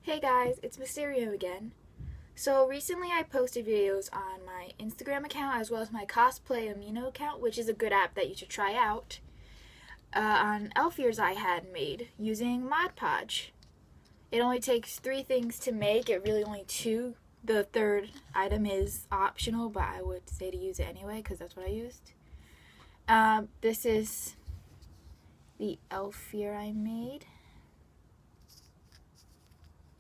Hey guys, it's Mysterio again. So recently I posted videos on my Instagram account as well as my Cosplay Amino account, which is a good app that you should try out, on elf ears I had made using Podge. It only takes 3 things to make, it really only 2. The third item is optional, but I would say to use it anyway because that's what I used. This is the elf ear I made.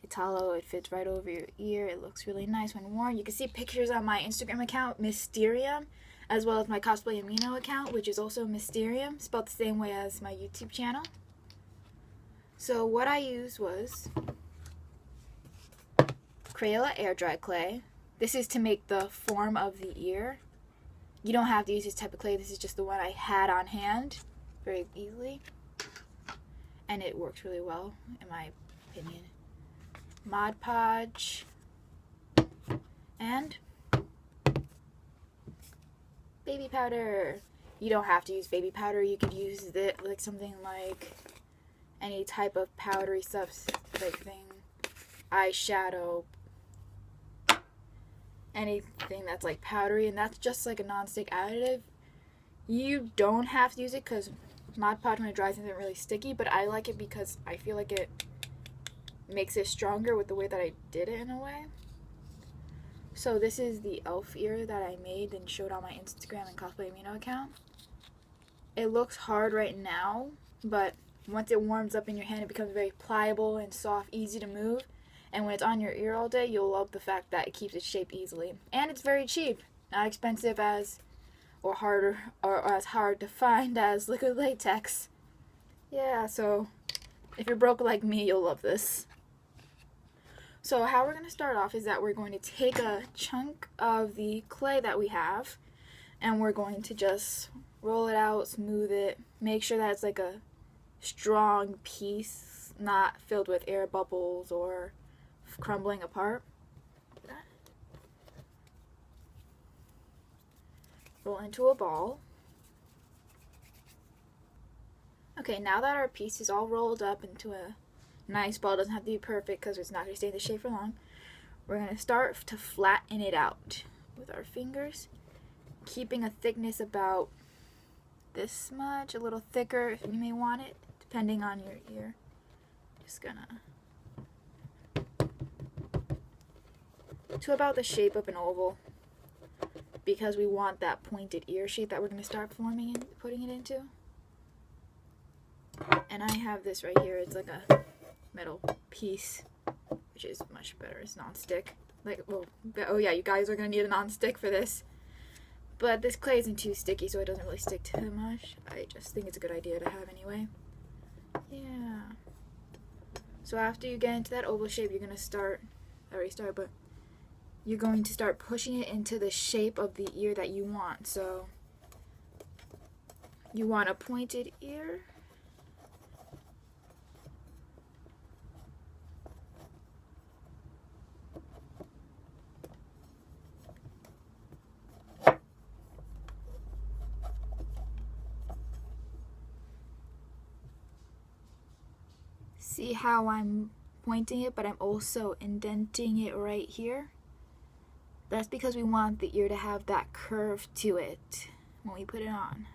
It's hollow, it fits right over your ear, it looks really nice when worn. You can see pictures on my Instagram account, Mysterium, as well as my Cosplay Amino account, which is also Mysterium, spelled the same way as my YouTube channel. So what I used was crayola air dry clay. This is to make the form of the ear. You don't have to use this type of clay, this is just the one I had on hand very easily. And it works really well, in my opinion. Mod Podge, and baby powder. You don't have to use baby powder, you could use it like something like any type of powdery stuff, like thing, eyeshadow, anything that's like powdery, and that's just like a non-stick additive. You don't have to use it because Mod Podge when it dries isn't really sticky, but I like it because I feel like it makes it stronger with the way that I did it in a way. So this is the elf ear that I made and showed on my Instagram and Cosplay Amino account. It looks hard right now, but once it warms up in your hand it becomes very pliable and soft, easy to move, and when it's on your ear all day you'll love the fact that it keeps its shape easily. And it's very cheap, not expensive as as hard to find as liquid latex. Yeah, so if you're broke like me, you'll love this. So how we're going to start off is that we're going to take a chunk of the clay that we have and we're going to just roll it out, smooth it, make sure that it's like a strong piece, not filled with air bubbles or crumbling apart. Roll into a ball. Okay, now that our piece is all rolled up into a nice ball, doesn't have to be perfect because it's not going to stay in the shape for long. We're going to start to flatten it out with our fingers, keeping a thickness about this much, a little thicker if you may want it, depending on your ear. Just gonna to about the shape of an oval, because we want that pointed ear shape that we're going to start forming and putting it into. And I have this right here, it's like a metal piece, which is much better. It's non-stick. Like, well, oh yeah, you guys are gonna need a non-stick for this. But this clay isn't too sticky, so it doesn't really stick too much. I just think it's a good idea to have anyway. Yeah. So after you get into that oval shape, you're gonna start. I already started, but you're going to start pushing it into the shape of the ear that you want. So you want a pointed ear. See how I'm pointing it, but I'm also indenting it right here? That's because we want the ear to have that curve to it when we put it on.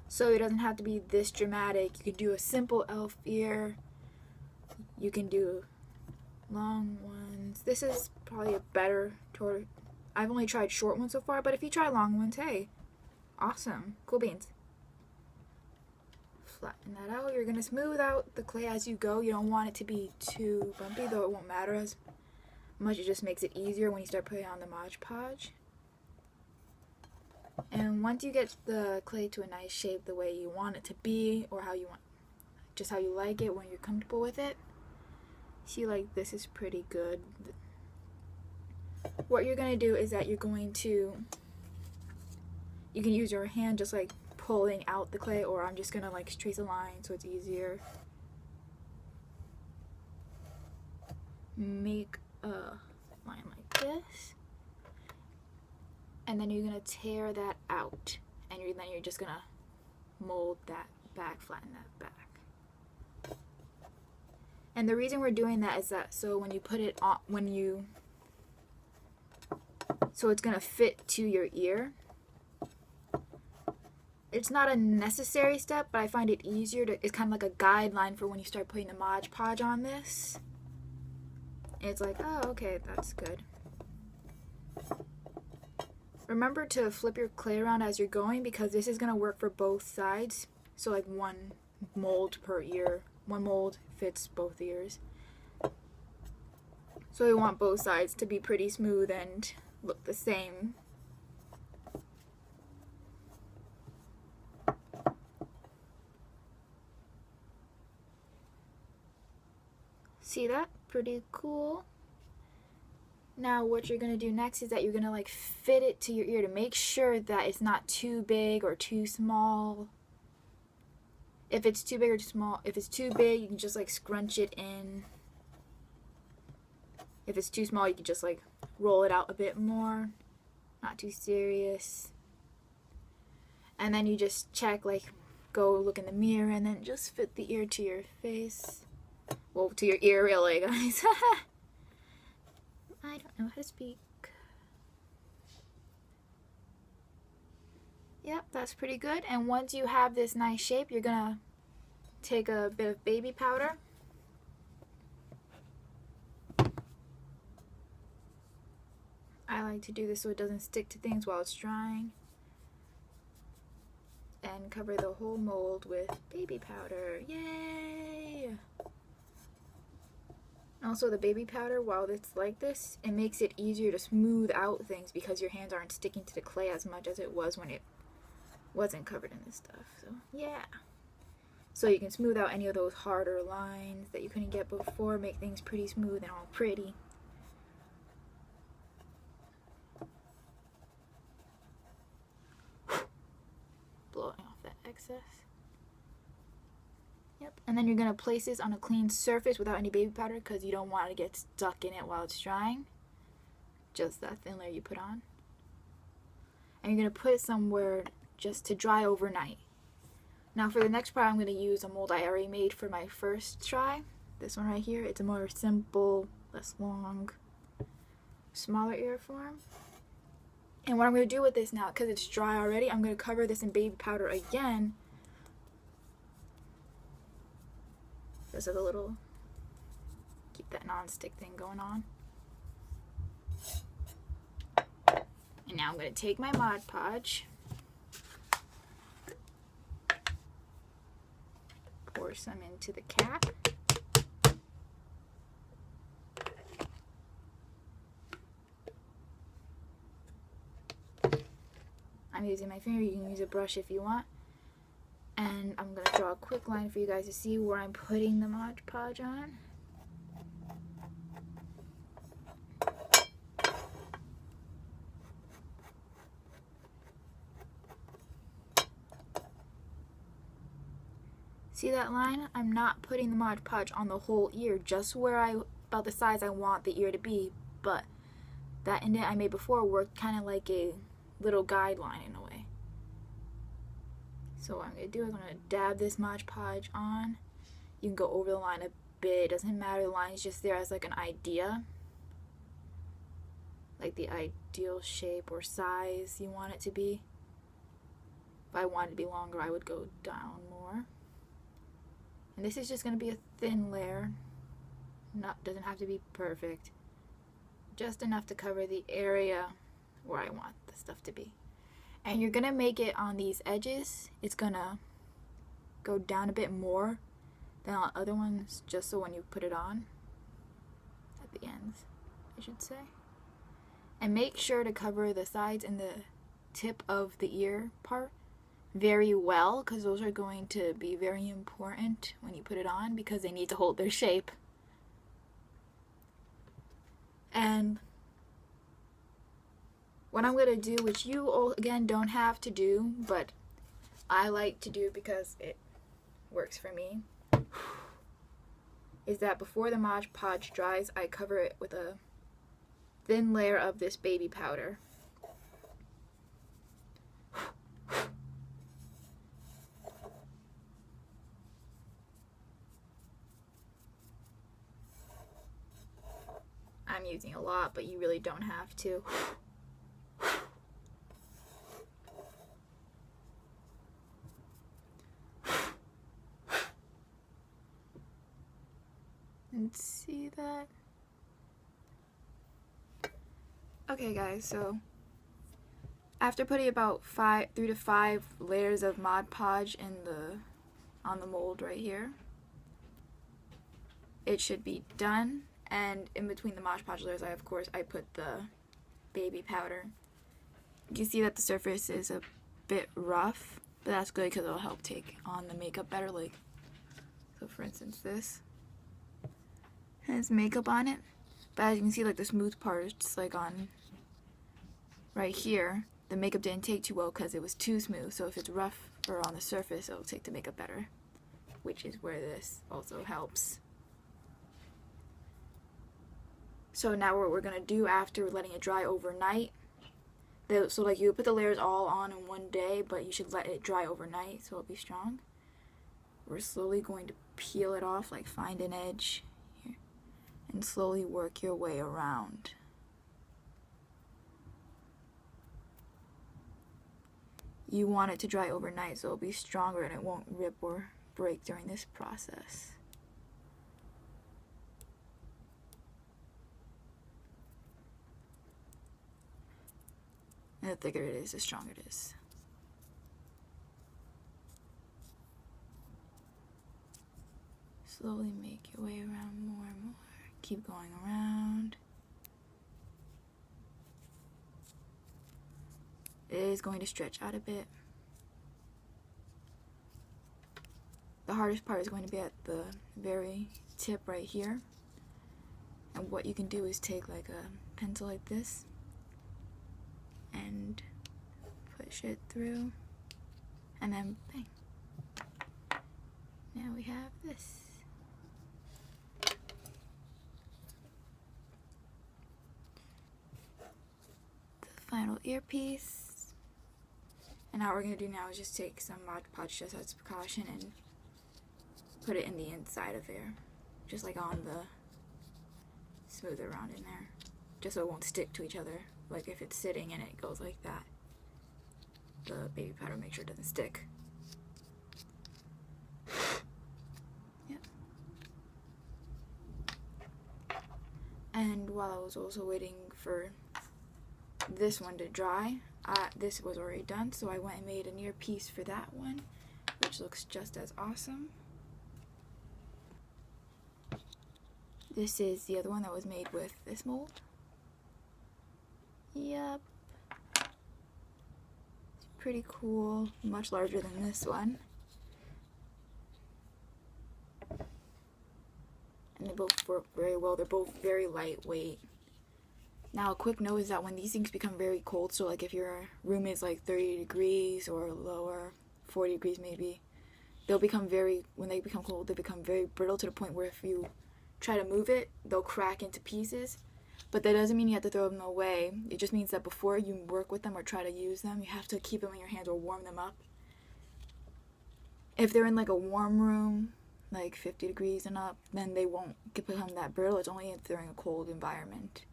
So it doesn't have to be this dramatic. You can do a simple elf ear. You can do long ones. This is probably a better toward. I've only tried short ones so far, but if you try long ones, hey, awesome, cool beans. Flatten that out. You're going to smooth out the clay as you go. You don't want it to be too bumpy, though it won't matter as much. It just makes it easier when you start putting on the Mod Podge. And once you get the clay to a nice shape the way you want it to be, or how you want, just how you like it when you're comfortable with it, see, like this is pretty good. What you're going to do is that you're going to, you can use your hand just like pulling out the clay, or I'm just gonna like trace a line so it's easier. Make a line like this, and then you're gonna tear that out, and then you're just gonna mold that back, flatten that back. And the reason we're doing that is that so when you put it on, so it's gonna fit to your ear. It's not a necessary step, but I find it easier to, it's kind of like a guideline for when you start putting the Mod Podge on this. It's like, oh, okay, that's good. Remember to flip your clay around as you're going, because this is going to work for both sides. So like one mold per ear. One mold fits both ears. So we want both sides to be pretty smooth and look the same. See that? Pretty cool. Now what you're going to do next is that you're going to like fit it to your ear to make sure that it's not too big or too small. If it's too big or too small, if it's too big, you can just like scrunch it in. If it's too small, you can just like roll it out a bit more. Not too serious. And then you just check, like go look in the mirror and then just fit the ear to your face. Well, to your ear really, guys. I don't know how to speak. Yep, that's pretty good. And once you have this nice shape, you're gonna take a bit of baby powder. I like to do this so it doesn't stick to things while it's drying. And cover the whole mold with baby powder. Yay! Also, the baby powder, while it's like this, it makes it easier to smooth out things because your hands aren't sticking to the clay as much as it was when it wasn't covered in this stuff. So, yeah. So you can smooth out any of those harder lines that you couldn't get before, make things pretty smooth and all pretty. Blowing off that excess. Yep, and then you're going to place this on a clean surface without any baby powder because you don't want it to get stuck in it while it's drying. Just that thin layer you put on. And you're going to put it somewhere just to dry overnight. Now for the next part, I'm going to use a mold I already made for my first try. This one right here. It's a more simple, less long, smaller ear form. And what I'm going to do with this now, because it's dry already, I'm going to cover this in baby powder again. Just as a little, keep that non-stick thing going on. And now I'm going to take my Mod Podge, pour some into the cap. I'm using my finger, you can use a brush if you want. And I'm going to draw a quick line for you guys to see where I'm putting the Mod Podge on. See that line? I'm not putting the Mod Podge on the whole ear, just where about the size I want the ear to be. But that indent I made before worked kind of like a little guideline in a way. So what I'm going to do is I'm going to dab this Mod Podge on. You can go over the line a bit. It doesn't matter. The line is just there as like an idea. Like the ideal shape or size you want it to be. If I wanted it to be longer, I would go down more. And this is just going to be a thin layer. Doesn't have to be perfect. Just enough to cover the area where I want the stuff to be. And you're going to make it on these edges. It's going to go down a bit more than on other ones, just so when you put it on, at the ends, I should say. And make sure to cover the sides and the tip of the ear part very well, because those are going to be very important when you put it on, because they need to hold their shape. And what I'm going to do, which you all, again, don't have to do, but I like to do because it works for me, is that before the Mod Podge dries, I cover it with a thin layer of this baby powder. using a lot, but you really don't have to. And see that? Okay guys, so after putting about 3 to 5 layers of Mod Podge on the mold right here, it should be done. And in between the Mod Podge layers, I put the baby powder. You see that the surface is a bit rough, but that's good because it'll help take on the makeup better. Like, so for instance, this has makeup on it, but as you can see, like the smooth parts, like on right here, the makeup didn't take too well because it was too smooth. So if it's rough or on the surface, it'll take the makeup better, which is where this also helps. So now what we're gonna do after letting it dry overnight, so like you put the layers all on in one day, but you should let it dry overnight so it'll be strong. We're slowly going to peel it off, like find an edge here, and slowly work your way around. You want it to dry overnight so it'll be stronger and it won't rip or break during this process. And the thicker it is, the stronger it is. Slowly make your way around more and more. Keep going around. It is going to stretch out a bit. The hardest part is going to be at the very tip right here. And what you can do is take like a pencil like this and push it through, and then bang. Now we have this. The final earpiece. And now what we're going to do now is just take some Mod Podge just as a precaution and put it in the inside of there. Just like on the smooth around in there. Just so it won't stick to each other. Like if it's sitting and it goes like that, the baby powder, make sure it doesn't stick. Yep. And while I was also waiting for this one to dry, this was already done, so I went and made an earpiece for that one, which looks just as awesome. This is the other one that was made with this mold. Yep. It's pretty cool, much larger than this one. And they both work very well. They're both very lightweight. Now a quick note is that when these things become very cold, so like if your room is like 30 degrees or lower, 40 degrees maybe, they'll become when they become cold, they become very brittle to the point where if you try to move it, they'll crack into pieces. But that doesn't mean you have to throw them away. It just means that before you work with them or try to use them, you have to keep them in your hands or warm them up. If they're in like a warm room, like 50 degrees and up, then they won't become that brittle. It's only if they're in a cold environment.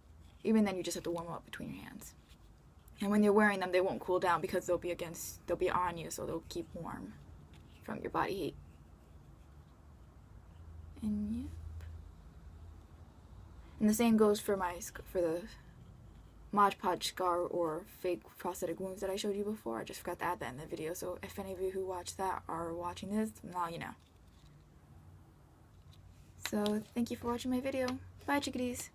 Even then, you just have to warm them up between your hands. And when you're wearing them, they won't cool down because they'll be on you, so they'll keep warm from your body heat. And yep. And the same goes for the Mod Podge scar or fake prosthetic wounds that I showed you before. I just forgot to add that in the video, so if any of you who watched that are watching this, now you know. So thank you for watching my video. Bye, chickadees.